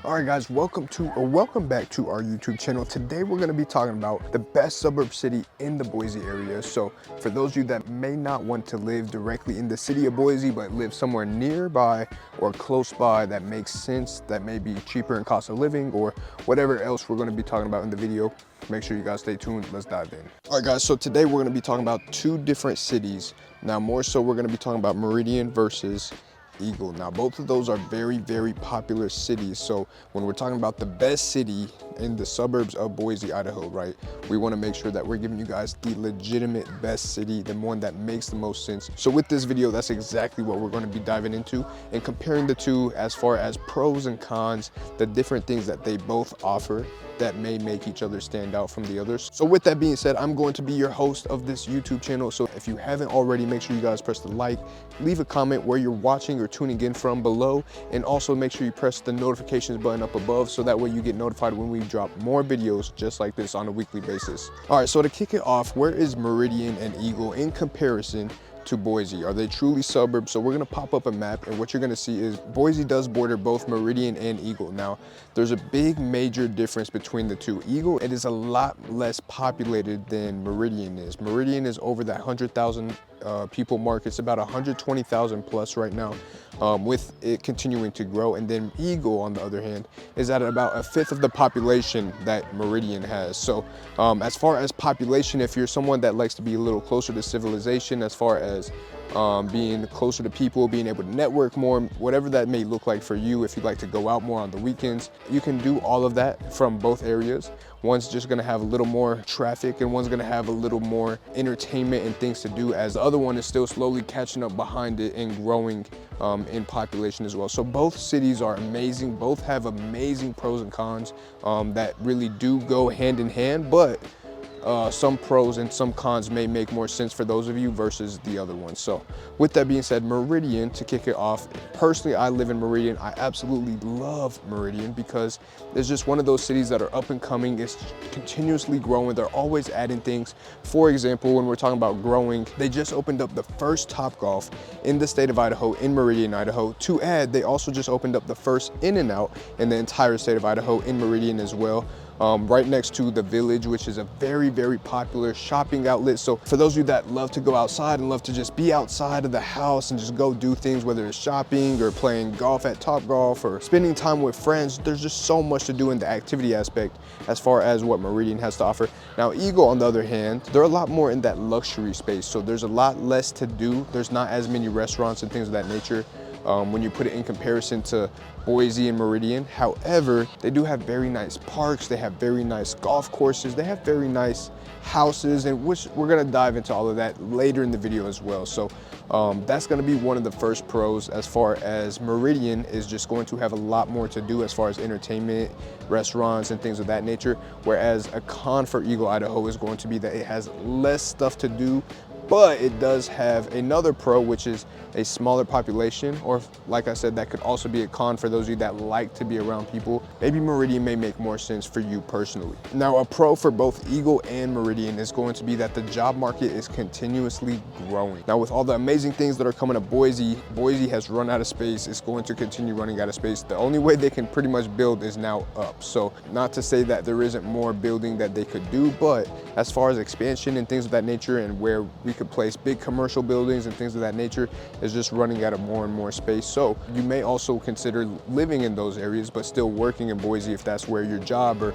All right, guys, welcome back to our YouTube channel. Today we're going to be talking about the best suburb city in the Boise area. So for those of you that may not want to live directly in the city of Boise, but live somewhere nearby or close by that makes sense, that may be cheaper in cost of living or whatever else we're going to be talking about in the video, make sure you guys stay tuned. Let's dive in. All right, guys, so today we're going to be talking about two different cities. Now, more so we're going to be talking about Meridian versus Eagle. Now, both of those are very, very popular cities. So when we're talking about the best city in the suburbs of Boise, Idaho, right, we want to make sure that we're giving you guys the legitimate best city, the one that makes the most sense. So with this video, that's exactly what we're going to be diving into and comparing the two as far as pros and cons, the different things that they both offer that may make each other stand out from the others. So with that being said, I'm going to be your host of this YouTube channel. So if you haven't already, make sure you guys press the like, leave a comment where you're watching or tuning in from below, and also make sure you press the notifications button up above so that way you get notified when we drop more videos just like this on a weekly basis. All right, so to kick it off, where is Meridian and Eagle in comparison to Boise? Are they truly suburbs? So we're gonna pop up a map, and what you're gonna see is Boise does border both Meridian and Eagle. Now, there's a big major difference between the two. Eagle, it is a lot less populated than Meridian is. Meridian is over that 100,000 people mark. It's about 120,000 plus right now, with it continuing to grow. And then Eagle, on the other hand, is at about a fifth of the population that Meridian has. So as far as population, if you're someone that likes to be a little closer to civilization, as far as being closer to people, being able to network more, whatever that may look like for you, if you'd like to go out more on the weekends, you can do all of that from both areas. One's just gonna have a little more traffic and one's gonna have a little more entertainment and things to do, as the other one is still slowly catching up behind it and growing in population as well. So both cities are amazing. Both have amazing pros and cons that really do go hand in hand, but some pros and some cons may make more sense for those of you versus the other one. So with that being said, Meridian, to kick it off, personally, I live in Meridian. I absolutely love Meridian because it's just one of those cities that are up and coming. It's continuously growing. They're always adding things. For example, when we're talking about growing, they just opened up the first Topgolf in the state of Idaho, in Meridian, Idaho. To add, they also just opened up the first In-N-Out in the entire state of Idaho, in Meridian as well. Right next to the Village, which is a very, very popular shopping outlet. So for those of you that love to go outside and love to just be outside of the house and just go do things, whether it's shopping or playing golf at Topgolf or spending time with friends, there's just so much to do in the activity aspect as far as what Meridian has to offer. Now, Eagle, on the other hand, they're a lot more in that luxury space. So there's a lot less to do. There's not as many restaurants and things of that nature when you put it in comparison to Boise and Meridian. However, they do have very nice parks, they have very nice golf courses, they have very nice houses, and which we're gonna dive into all of that later in the video as well. So that's gonna be one of the first pros, as far as Meridian is just going to have a lot more to do as far as entertainment, restaurants, and things of that nature. Whereas a con for Eagle, Idaho is going to be that it has less stuff to do, but it does have another pro, which is a smaller population, or like I said, that could also be a con for those of you that like to be around people. Maybe Meridian may make more sense for you personally. Now, a pro for both Eagle and Meridian is going to be that the job market is continuously growing. Now, with all the amazing things that are coming to Boise, Boise has run out of space. It's going to continue running out of space. The only way they can pretty much build is now up. So not to say that there isn't more building that they could do, but as far as expansion and things of that nature, and where we could place big commercial buildings and things of that nature, is just running out of more and more space. So you may also consider living in those areas but still working in Boise if that's where your job or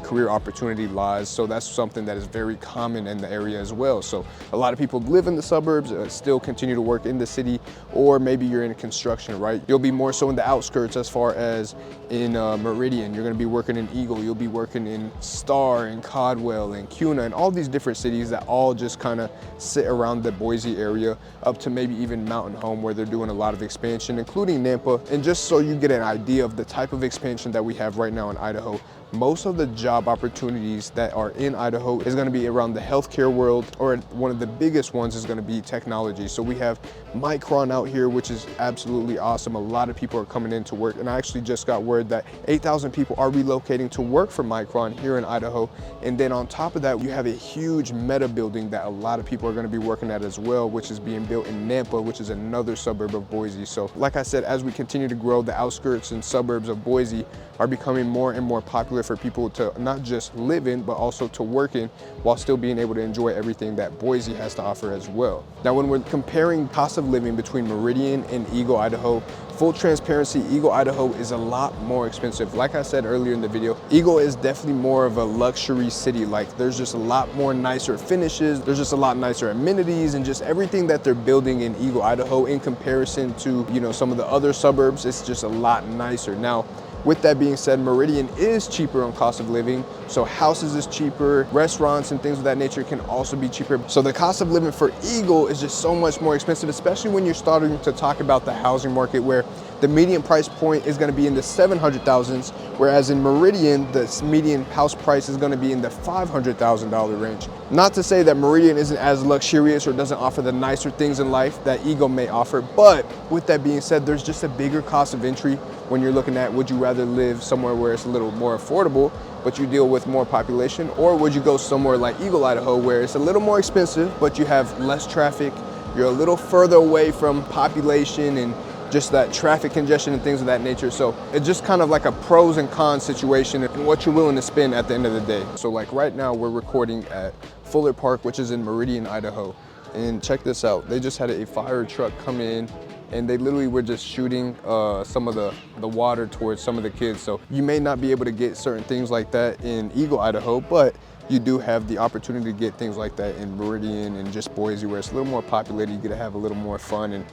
career opportunity lies. So that's something that is very common in the area as well. So a lot of people live in the suburbs, still continue to work in the city, or maybe you're in construction, right? You'll be more so in the outskirts, as far as in Meridian. You're gonna be working in Eagle, you'll be working in Star and Caldwell and Kuna and all these different cities that all just kind of sit around the Boise area, up to maybe even Mountain Home, where they're doing a lot of expansion, including Nampa. And just so you get an idea of the type of expansion that we have right now in Idaho, most of the job opportunities that are in Idaho is going to be around the healthcare world, or one of the biggest ones is going to be technology. So we have Micron out here, which is absolutely awesome. A lot of people are coming in to work, and I actually just got word that 8,000 people are relocating to work for Micron here in Idaho. And then on top of that, you have a huge Meta building that a lot of people are going to be working at as well, which is being built in Nampa, which is another suburb of Boise. So like I said, as we continue to grow, the outskirts and suburbs of Boise are becoming more and more popular for people to not just live in, but also to work in, while still being able to enjoy everything that Boise has to offer as well. Now, when we're comparing cost of living between Meridian and Eagle, Idaho, full transparency, Eagle, Idaho is a lot more expensive. Like I said earlier in the video, Eagle is definitely more of a luxury city. Like, there's just a lot more nicer finishes, there's just a lot nicer amenities, and just everything that they're building in Eagle, Idaho in comparison to, you know, some of the other suburbs, it's just a lot nicer. Now, with that being said, Meridian is cheaper on cost of living. So houses is cheaper, restaurants and things of that nature can also be cheaper. So the cost of living for Eagle is just so much more expensive, especially when you're starting to talk about the housing market, where the median price point is going to be in the 700,000s, whereas in Meridian, the median house price is going to be in the $500,000 range. Not to say that Meridian isn't as luxurious or doesn't offer the nicer things in life that Eagle may offer, but with that being said, there's just a bigger cost of entry when you're looking at, would you rather live somewhere where it's a little more affordable, but you deal with more population, or would you go somewhere like Eagle, Idaho, where it's a little more expensive, but you have less traffic, you're a little further away from population and just that traffic congestion and things of that nature. So it's just kind of like a pros and cons situation and what you're willing to spend at the end of the day. So like right now we're recording at Fuller Park, which is in Meridian, Idaho. And check this out. They just had a fire truck come in and they literally were just shooting some of the water towards some of the kids. So you may not be able to get certain things like that in Eagle, Idaho, but you do have the opportunity to get things like that in Meridian and just Boise, where it's a little more populated. You get to have a little more fun and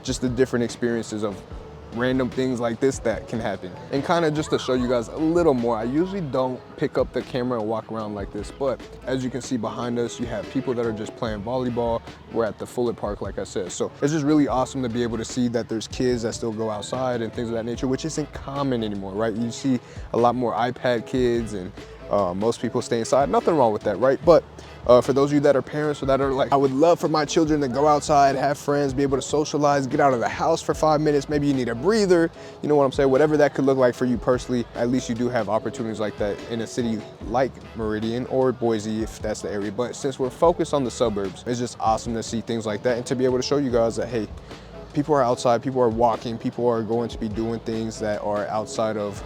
just the different experiences of random things like this that can happen. And kind of just to show you guys a little more, I usually don't pick up the camera and walk around like this, but as you can see behind us, you have people that are just playing volleyball. We're at the Fuller Park, like I said. So it's just really awesome to be able to see that there's kids that still go outside and things of that nature, which isn't common anymore, right? You see a lot more iPad kids and most people stay inside. Nothing wrong with that, right? But for those of you that are parents or that are like, I would love for my children to go outside, have friends, be able to socialize, get out of the house for 5 minutes. Maybe you need a breather. You know what I'm saying? Whatever that could look like for you personally, at least you do have opportunities like that in a city like Meridian or Boise, if that's the area. But since we're focused on the suburbs, it's just awesome to see things like that and to be able to show you guys that, hey, people are outside, people are walking, people are going to be doing things that are outside of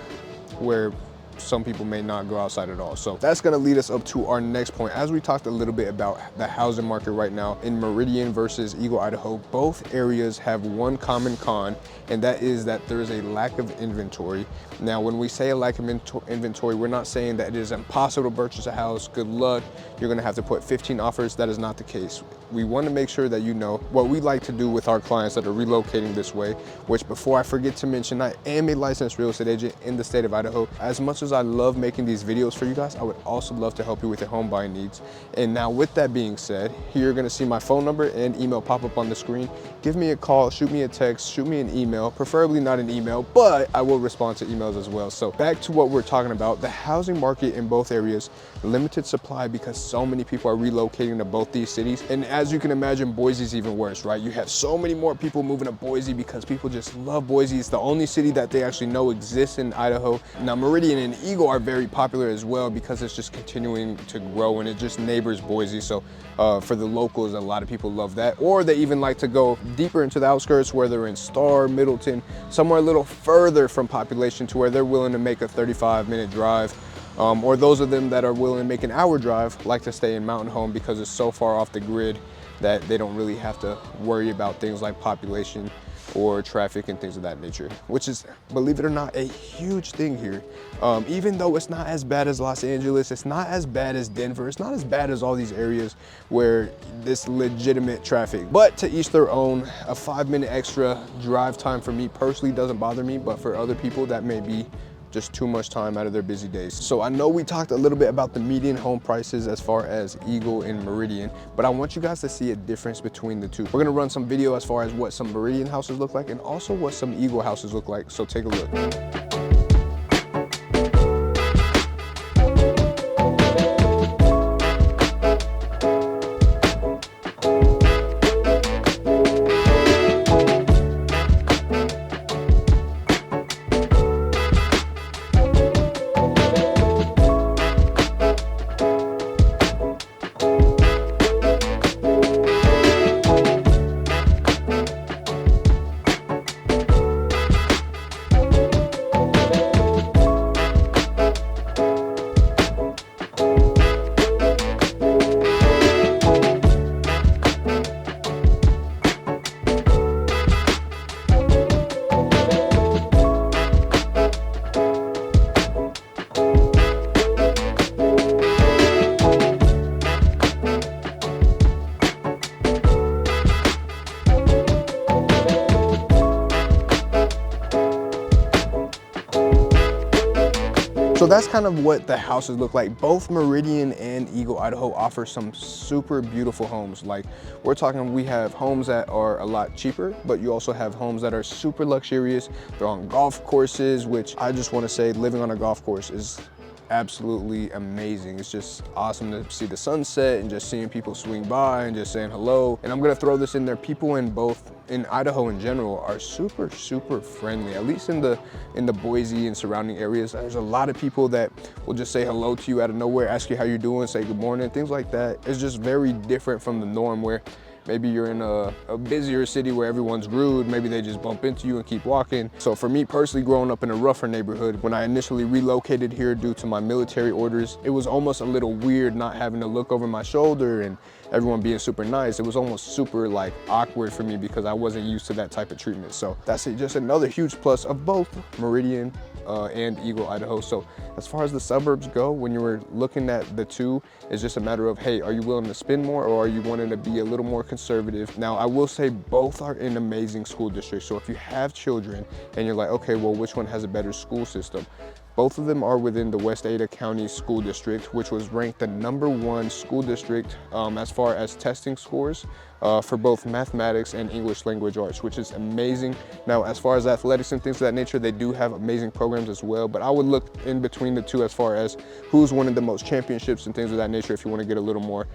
where some people may not go outside at all. So that's going to lead us up to our next point. As we talked a little bit about the housing market right now in Meridian versus Eagle, Idaho, both areas have one common con, and that is that there is a lack of inventory. Now, when we say a lack of inventory, we're not saying that it is impossible to purchase a house. Good luck. You're going to have to put 15 offers. That is not the case. We want to make sure that you know what we like to do with our clients that are relocating this way, which before I forget to mention, I am a licensed real estate agent in the state of Idaho. As much as I love making these videos for you guys, I would also love to help you with your home buying needs. And now with that being said, here you're going to see my phone number and email pop up on the screen. Give me a call, shoot me a text, shoot me an email, preferably not an email, but I will respond to emails as well. So back to what we're talking about, the housing market in both areas, limited supply because so many people are relocating to both these cities. And as you can imagine, Boise's even worse, right? You have so many more people moving to Boise because people just love Boise. It's the only city that they actually know exists in Idaho. Now, Meridian and Eagle are very popular as well because it's just continuing to grow and it just neighbors Boise. So for the locals, a lot of people love that. Or they even like to go deeper into the outskirts where they're in Star, Middleton, somewhere a little further from population to where they're willing to make a 35-minute drive. Or those of them that are willing to make an hour drive like to stay in Mountain Home because it's so far off the grid that they don't really have to worry about things like population or traffic and things of that nature, which is, believe it or not, a huge thing here. Even though it's not as bad as Los Angeles, it's not as bad as Denver, it's not as bad as all these areas where this legitimate traffic, but to each their own. A 5-minute extra drive time for me personally doesn't bother me, but for other people that may be just too much time out of their busy days. So I know we talked a little bit about the median home prices as far as Eagle and Meridian, but I want you guys to see a difference between the two. We're gonna run some video as far as what some Meridian houses look like and also what some Eagle houses look like, so take a look. So that's kind of what the houses look like. Both Meridian and Eagle, Idaho offer some super beautiful homes. Like we're talking, we have homes that are a lot cheaper, but you also have homes that are super luxurious. They're on golf courses, which I just want to say living on a golf course is absolutely amazing. It's just awesome to see the sunset and just seeing people swing by and just saying hello. And I'm gonna throw this in there, people in Idaho in general are super friendly, at least in the Boise and surrounding areas. There's a lot of people that will just say hello to you out of nowhere, ask you how you're doing, say good morning, things like that. It's just very different from the norm where maybe you're in a busier city where everyone's rude, maybe they just bump into you and keep walking. So for me personally, growing up in a rougher neighborhood, when I initially relocated here due to my military orders, it was almost a little weird not having to look over my shoulder and everyone being super nice. It was almost super like awkward for me because I wasn't used to that type of treatment. So that's just another huge plus of both Meridian and Eagle, Idaho. So as far as the suburbs go, when you were looking at the two, it's just a matter of, hey, are you willing to spend more or are you wanting to be a little more conservative? Now, I will say both are in amazing school districts. So if you have children and you're like, okay, well, which one has a better school system? Both of them are within the West Ada County School District, which was ranked the #1 school district as far as testing scores for both mathematics and English language arts, which is amazing. Now, as far as athletics and things of that nature, they do have amazing programs as well, but I would look in between the two as far as who's winning the most championships and things of that nature if you want to get a little more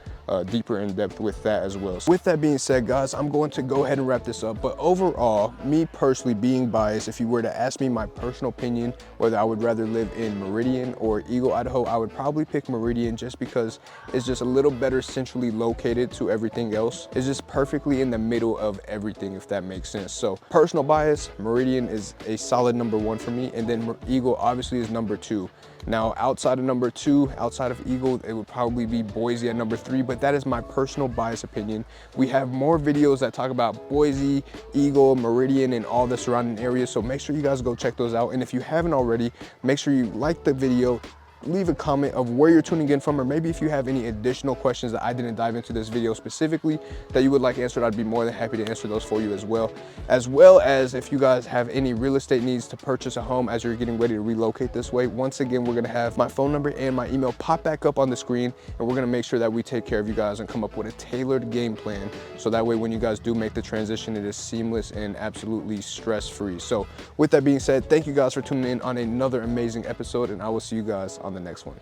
deeper in depth with that as well. So with that being said, guys, I'm going to go ahead and wrap this up, but overall, me personally being biased, if you were to ask me my personal opinion, whether I would rather live in Meridian or Eagle, Idaho, I would probably pick Meridian just because it's just a little better centrally located to everything else. It's just perfectly in the middle of everything, if that makes sense. So personal bias, Meridian is a solid #1 for me, and then Eagle obviously is #2. Now, outside of #2, outside of Eagle, it would probably be Boise at #3, but that is my personal bias opinion. We have more videos that talk about Boise, Eagle, Meridian, and all the surrounding areas, so make sure you guys go check those out. And if you haven't already, make sure you like the video, leave a comment of where you're tuning in from, or maybe if you have any additional questions that I didn't dive into this video specifically that you would like answered, I'd be more than happy to answer those for you as well. As well as if you guys have any real estate needs to purchase a home as you're getting ready to relocate this way, once again, we're gonna have my phone number and my email pop back up on the screen, and we're gonna make sure that we take care of you guys and come up with a tailored game plan, so that way when you guys do make the transition, it is seamless and absolutely stress-free. So with that being said, thank you guys for tuning in on another amazing episode, and I will see you guys on the next one.